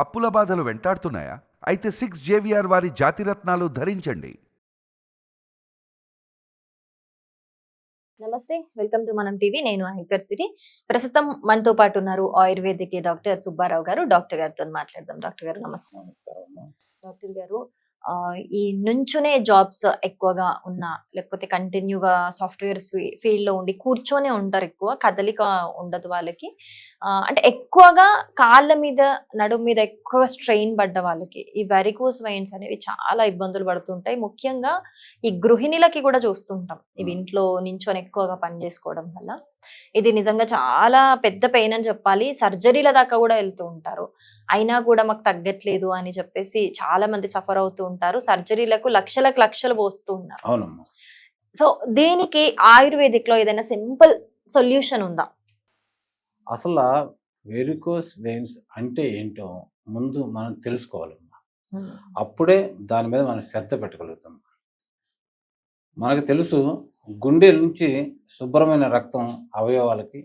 అప్పుల బాధలు వెంటాడుతున్నాయా? అయితే 6 జేవిఆర్ వారి జాతిరత్నాలు ధరించండి. నమస్తే, వెల్కమ్ టు మనం టీవీ. నేను యాంకర్ సిరి. ప్రస్తుతం మనతో పాటు ఉన్నారు ఆయుర్వేదిక్ డాక్టర్ సుబ్బారావు గారు. డాక్టర్ గారితో మాట్లాడదాం. డాక్టర్ గారు నమస్కారం. డాక్టర్ గారు, ఈ నుంచునే జాబ్స్ ఎక్కువగా ఉన్న, లేకపోతే కంటిన్యూగా సాఫ్ట్వేర్ ఫీల్డ్ లో ఉండి కూర్చొనే ఉంటారు, ఎక్కువ కదలిక ఉండదు వాళ్ళకి. అంటే ఎక్కువగా కాళ్ళ మీద, నడుము మీద ఎక్కువ స్ట్రెయిన్ పడ్డ వాళ్ళకి ఈ వెరికోస్ వెయిన్స్ అనేవి చాలా ఇబ్బందులు పడుతుంటాయి. ముఖ్యంగా ఈ గృహిణులకి కూడా చూస్తుంటాం, ఇవి ఇంట్లో నించొని ఎక్కువగా పని చేసుకోవడం వల్ల. ఇది నిజంగా చాలా పెద్ద పెయిన్ అని చెప్పాలి. సర్జరీల దాకా కూడా వెళ్తూ ఉంటారు. అయినా కూడా మాకు తగ్గట్లేదు అని చెప్పేసి చాలా మంది సఫర్ అవుతూ ఉంటారు. సర్జరీలకు లక్షలు పోస్తూ ఉన్నారు. అవునమ్మా. సో దీనికి ఆయుర్వేదిక్ లో ఏదైనా సింపుల్ సొల్యూషన్ ఉందా? అసలు వెరికోస్ వెయిన్స్ అంటే ఏంటో ముందు మనం తెలుసుకోవాలమ్మా. అప్పుడే దాని మీద మనం శ్రద్ధ పెట్టగలుగుతాం. మనకు తెలుసు, గుండె నుంచి శుభ్రమైన రక్తం అవయవాలకి,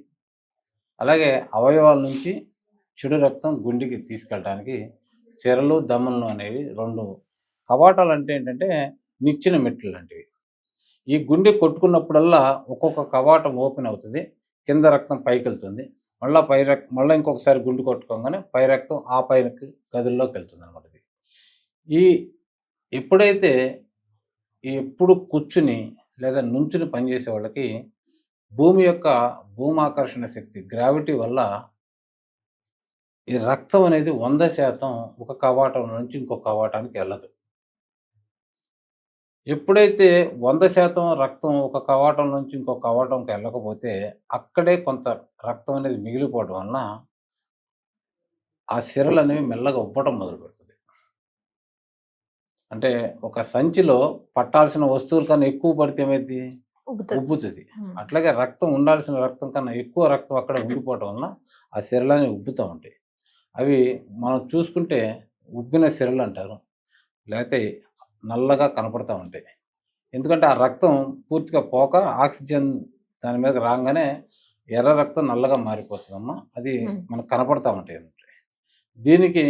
అలాగే అవయవాల నుంచి చెడు రక్తం గుండెకి తీసుకెళ్ళడానికి సిరలు దమ్ములు అనేవి రెండు కవాటాలు. అంటే ఏంటంటే నిచ్చిన మెట్లు లాంటివి. ఈ గుండె కొట్టుకున్నప్పుడల్లా ఒక్కొక్క కవాటం ఓపెన్ అవుతుంది, కింద రక్తం పైకి వెళ్తుంది, మళ్ళీ ఇంకొకసారి గుండె కొట్టుకోగానే పై రక్తం ఆ పైకి గదుల్లోకి వెళ్తుంది అనమాట. ఈ ఎప్పుడైతే ఎప్పుడు కూర్చుని లేదా నుంచుని పనిచేసే వాళ్ళకి భూమి యొక్క భూమాకర్షణ శక్తి, గ్రావిటీ వల్ల ఈ రక్తం అనేది 100% ఒక కవాటం నుంచి ఇంకొక కవాటానికి వెళ్ళదు. ఎప్పుడైతే 100% రక్తం ఒక కవాటం నుంచి ఇంకొక కవాటంకి వెళ్ళకపోతే అక్కడే కొంత రక్తం అనేది మిగిలిపోవడం వలన ఆ సిరలు అనేవి మెల్లగా ఉబ్బటం మొదలు పెడుతుంది. అంటే ఒక సంచిలో పట్టాల్సిన వస్తువుల కన్నా ఎక్కువ పడితే ఏమైంది? ఉబ్బుతుంది. అట్లాగే రక్తం ఉండాల్సిన రక్తం కన్నా ఎక్కువ రక్తం అక్కడ ఉండిపోవటం వలన ఆ సిరలు అనేవి ఉబ్బుతూ ఉంటాయి. అవి మనం చూసుకుంటే ఉబ్బిన సిరలు అంటారు, లేకపోతే నల్లగా కనపడతా ఉంటాయి. ఎందుకంటే ఆ రక్తం పూర్తిగా పోక ఆక్సిజన్ దాని మీద రాగానే ఎర్ర రక్తం నల్లగా మారిపోతుందమ్మా. అది మనకు కనపడతా ఉంటాయి. దీనికి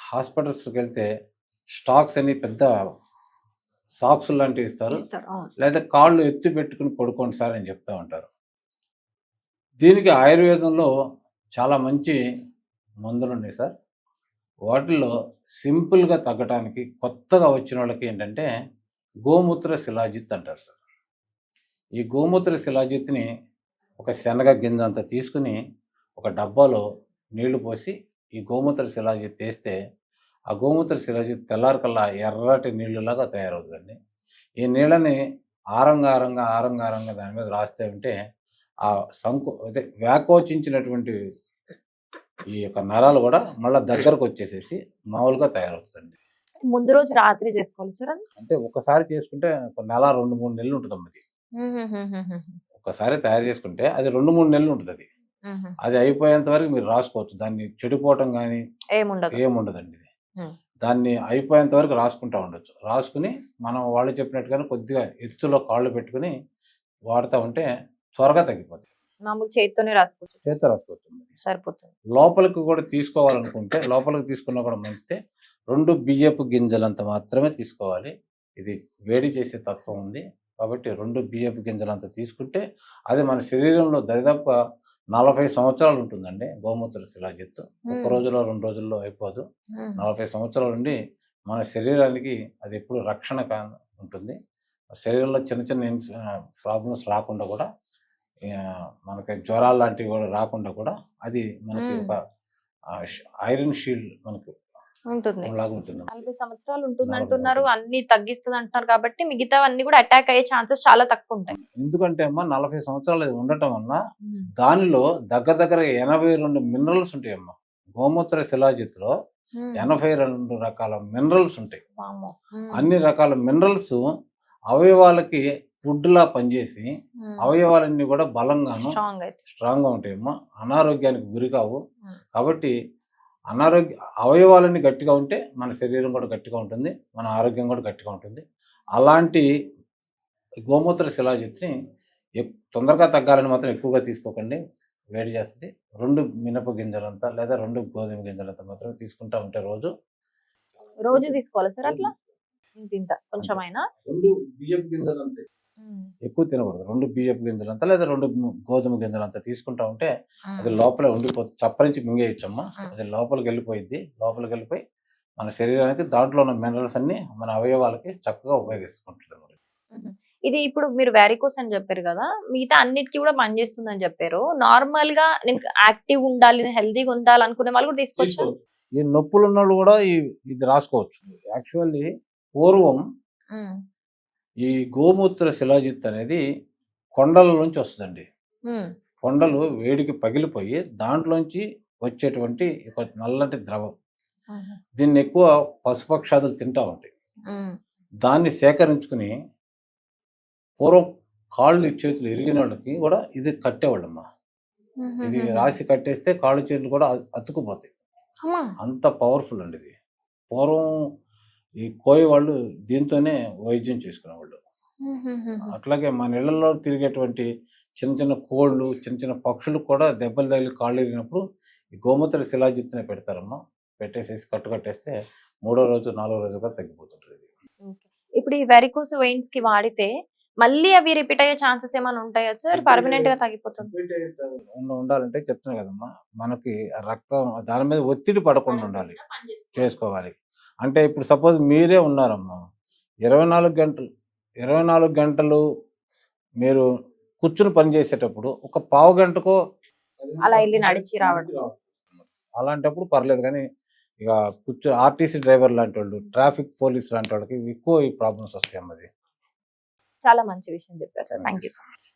హాస్పిటల్స్కి వెళ్తే స్టాక్స్ అని పెద్ద సాక్స్ లాంటివి ఇస్తారు, లేదా కాళ్ళు ఎత్తి పెట్టుకుని పడుకోండి సార్ అని చెప్తా ఉంటారు. దీనికి ఆయుర్వేదంలో చాలా మంచి మందులు ఉన్నాయి సార్. వాటిల్లో సింపుల్గా తగ్గడానికి కొత్తగా వచ్చిన వాళ్ళకి ఏంటంటే గోమూత్ర శిలాజిత్ అంటారు సార్. ఈ గోమూత్ర శిలాజిత్ని ఒక శనగ గింజ అంతా తీసుకుని ఒక డబ్బాలో నీళ్లు పోసి ఈ గోమూత్ర శిలాజిత్ వేస్తే ఆ గోమూత్ర శిలాజిత్ తెల్లారికల్లా ఎర్రటి నీళ్ళలాగా తయారవుతుందండి. ఈ నీళ్ళని ఆరంగా దాని మీద రాస్తే ఉంటే ఆ అదే వ్యాకోచించినటువంటి ఈ యొక్క నరాలు కూడా మళ్ళీ దగ్గరకు వచ్చేసేసి మామూలుగా తయారవుతుందండి. ముందు రోజు రాత్రి చేసుకోవాలి సార్? అంటే ఒకసారి చేసుకుంటే ఒక నెల 2-3 నెలలు ఉంటుంది అది. ఒకసారి తయారు చేసుకుంటే అది 2-3 నెలలు ఉంటుంది. అది అయిపోయేంత వరకు మీరు రాసుకోవచ్చు. దాన్ని చెడిపోవటం కానీ ఏముండదండి. దాన్ని అయిపోయేంత వరకు రాసుకుంటూ ఉండొచ్చు. రాసుకుని మనం వాళ్ళు చెప్పినట్టుగానే కొద్దిగా ఎత్తులో కాళ్ళు పెట్టుకుని వాడుతూ ఉంటే త్వరగా తగ్గిపోతాయి. చేతితో రాసుకోవచ్చు, సరిపోతుంది. లోపలికి కూడా తీసుకోవాలనుకుంటే లోపలికి తీసుకున్నా కూడా మంచిదే. 2 బియ్యపు గింజలంత మాత్రమే తీసుకోవాలి. ఇది వేడి చేసే తత్వం ఉంది కాబట్టి 2 బియ్యపు గింజలంత తీసుకుంటే అది మన శరీరంలో దాదాపుగా 40 సంవత్సరాలు ఉంటుందండి. గోమూత్ర శిలాజిత్ ఒక రోజులో 2 రోజుల్లో అయిపోదు. 40 సంవత్సరాల నుండి మన శరీరానికి అది ఎప్పుడు రక్షణ ఉంటుంది. శరీరంలో చిన్న ప్రాబ్లమ్స్ రాకుండా కూడా, మనకి జ్వరాలు లాంటివి కూడా రాకుండా కూడా అది మనకి ఒక ఐరన్ షీల్డ్ మనకు ఉంటుంది. 40 సంవత్సరాలు ఉంటుంది అంటున్నారు, అన్ని తగ్గిస్తుంది అంటున్నారు కాబట్టి మిగతా అన్ని కూడా అటాక్ అయ్యే ఛాన్సెస్ చాలా తక్కువ ఉంటాయి. ఎందుకంటే అమ్మా 40 సంవత్సరాలు ఉండటం వల్ల దానిలో దగ్గర 82 మినరల్స్ ఉంటాయి అమ్మా. గోమూత్ర శిలాజిత్ లో 82 రకాల మినరల్స్ ఉంటాయి. అన్ని రకాల మినరల్స్ అవయవాలకి ఫుడ్ లా పనిచేసి అవయవాలన్నీ కూడా బలంగాను స్ట్రాంగ్ గా ఉంటాయమ్మా. అనారోగ్యానికి గురి కావు. కాబట్టి అవయవాలన్నీ గట్టిగా ఉంటే మన శరీరం కూడా గట్టిగా ఉంటుంది, మన ఆరోగ్యం కూడా గట్టిగా ఉంటుంది. అలాంటి గోమూత్ర శిలాజిత్ని తొందరగా తగ్గాలని మాత్రం ఎక్కువగా తీసుకోకండి. వేడి చేస్తుంది. 2 మినప గింజలంతా లేదా 2 గోధుమ గింజలంతా మాత్రమే తీసుకుంటా ఉంటే రోజు రోజు తీసుకోవాలా సార్ అట్లా? ఇంత కొంచెమైనా? 2 బియ్యపు గింజలంతే, ఎక్కువ తినకూడదు. 2 బియ్యపు గింజలంతా లేదా 2 గోధుమ గింజలంతా తీసుకుంటా ఉంటే అది లోపలే ఉండిపోతుంది. చప్పరించి మింగేయచ్చమ్మా. అది లోపలికి వెళ్ళిపోయి మన శరీరానికి దాంట్లో ఉన్న మినరల్స్ అన్ని మన అవయవాలకి చక్కగా ఉపయోగిస్తుంటుంది. ఇది ఇప్పుడు మీరు వ్యారికోస్ అని చెప్పారు కదా, మిగతా అన్నిటికీ కూడా పనిచేస్తుందని చెప్పారు. నార్మల్ గా నేను యాక్టివ్ ఉండాలి, నేను హెల్తీగా ఉండాలి అనుకునే వాళ్ళు కూడా తీసుకోవచ్చు. ఈ నొప్పులు ఉన్న వాళ్ళు కూడా ఇది రాసుకోవచ్చు. యాక్చువల్లీ పూర్వం ఈ గోమూత్ర శిలాజిత్ అనేది కొండల నుంచి వస్తుందండి. కొండలు వేడికి పగిలిపోయి దాంట్లోంచి వచ్చేటువంటి ఒక నల్లటి ద్రవం. దీన్ని ఎక్కువ పశుపక్షాదులు తింటా ఉంటాయి. దాన్ని సేకరించుకుని పూర్వం కాళ్ళు చేతులు ఇరిగిన వాళ్ళకి కూడా ఇది కట్టేవాళ్ళమ్మా. ఇది రాసి కట్టేస్తే కాళ్ళు చేతులు కూడా అతుకుపోతాయి. అంత పవర్ఫుల్ అండి ఇది. పూర్వం ఈ కోయి వాళ్ళు దీంతోనే వైద్యం చేసుకునేవాళ్ళు. అట్లాగే మన ఇళ్లలో తిరిగేటువంటి చిన్న చిన్న కోళ్ళు, చిన్న చిన్న పక్షులకు కూడా దెబ్బలు తగిలి కాళ్ళు ఇరిగినప్పుడు ఈ గోమూత్ర శిలాజిత్తునే పెడతారమ్మా. పెట్టేసేసి కట్టేస్తే 3వ రోజు 4వ రోజుగా తగ్గిపోతుంటుంది. ఇప్పుడు ఈ వెరికోస్ వెయిన్స్ కి వాడితే మళ్ళీ అవి రిపీట్ అయ్యే ఛాన్సెస్ ఏమైనా ఉంటాయా సార్? పర్మనెంట్ గా తగ్గిపోతుంది ఉండాలంటే చెప్తున్నా కదమ్మా, మనకి రక్తం దాని మీద ఒత్తిడి పడకుండా ఉండాలి, చేసుకోవాలి. అంటే ఇప్పుడు సపోజ్ మీరే ఉన్నారమ్మా, 24 గంటలు మీరు కూర్చుని పని చేసేటప్పుడు ఒక పావు గంటకో అలా వెళ్ళి నడిచి రావడం, అలాంటప్పుడు పర్లేదు. కానీ ఇక ఆర్టీసీ డ్రైవర్ లాంటి వాళ్ళు, ట్రాఫిక్ పోలీస్ లాంటి వాళ్ళకి ఎక్కువ ఈ ప్రాబ్లమ్స్ వస్తాయి అన్నది. చాలా మంచి విషయం చెప్పారు sir. Thank you so much.